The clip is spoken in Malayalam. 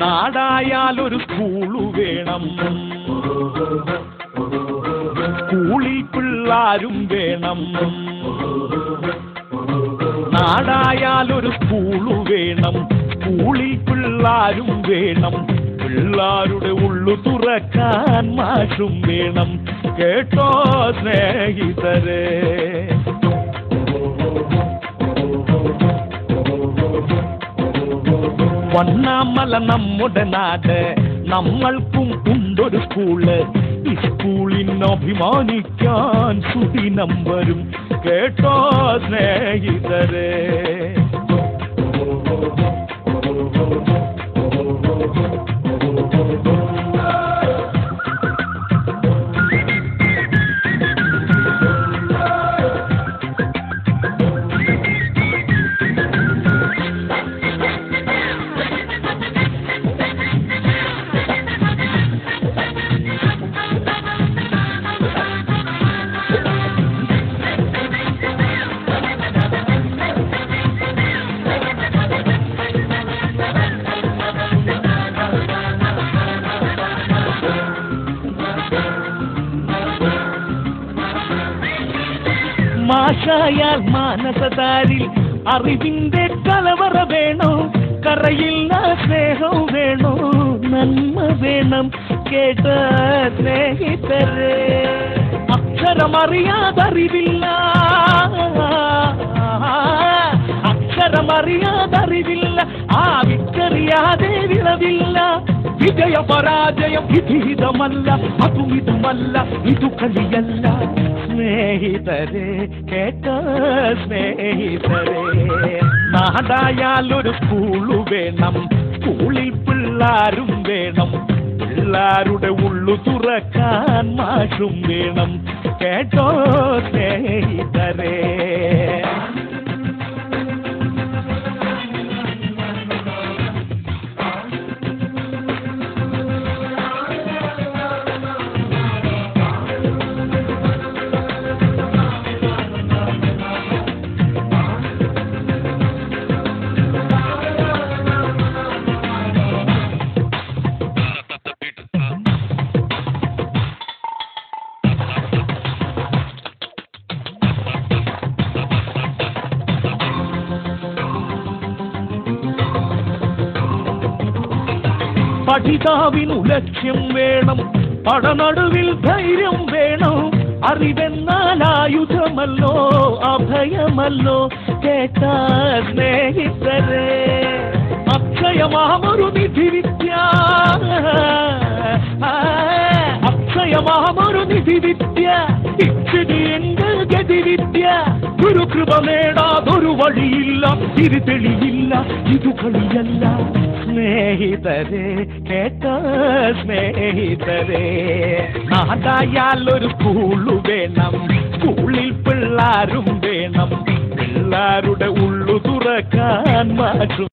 നാടായാലൊരു സ്കൂളു വേണം, സ്കൂളിൽ പിള്ളാരും വേണം. നാടായാലൊരു സ്കൂളു വേണം, സ്കൂളിൽ പിള്ളാരും വേണം. പിള്ളാരുടെ ഉള്ളു തുറക്കാൻ മാഷും വേണം. കേട്ടോ സ്നേഹിതരെ, വണ്ണാമല നമ്മുടെ നാട്, നമ്മൾക്കും ഉണ്ടൊരു സ്കൂള്. ഈ സ്കൂളിന് അഭിമാനിക്കാൻ സുദിനം വരും. കേട്ടോ സ്നേഹിതരെ, മാഷായാൽ മാനസതാരിൽ അറിവിന്റെ കലവറ വേണോ, കറയില്ല സ്നേഹം വേണോ, നന്മ വേണം. കേട്ട സ്നേഹിതരെ, അക്ഷരമറിയാതറിവില്ല, അക്ഷരമറിയാതറിവില്ല, ആ വിക്കറിയാതെ വിളവില്ല. വിജയ പരാജയം വിധിഹിതമല്ല, അതും ഇതുമല്ല, ഇതു കളിയല്ല. സ്നേഹിതരെ, കേട്ട സ്നേഹിതരെ, നാടായാലൊരു സ്കൂളു വേണം, സ്കൂളിൽ പിള്ളാരും വേണം. പിള്ളാരുടെ ഉള്ളു തുറക്കാൻ മാഷും വേണം. കേട്ടോ സ്നേഹിതരെ, പഠിതാവിനു ലക്ഷ്യം വേണം, പടനടുവിൽ ധൈര്യം വേണം. അറിവെന്നാൽ ആയുധമല്ലോ, അഭയമല്ലോ. കേട്ട സ്നേഹിതരെ, അക്ഷയമാമൊരു നിധിവിദ്യ, അക്ഷയമാമൊരു നിധിവിദ്യ. ഇച്ചിരി എന്റെ ഗതിവിദ്യ, ഒരു കൃപ നേടാതൊരു വഴിയില്ല, തിരിതെളിയില്ല, ഇതു കളിയല്ല. സ്നേഹിതരെ, കേട്ട സ്നേഹിതരെ, നാടായാലൊരു സ്കൂളു വേണം, സ്കൂളിൽ പിള്ളാരും വേണം. പിള്ളാരുടെ ഉള്ളു തുറക്കാൻ മാറ്റും.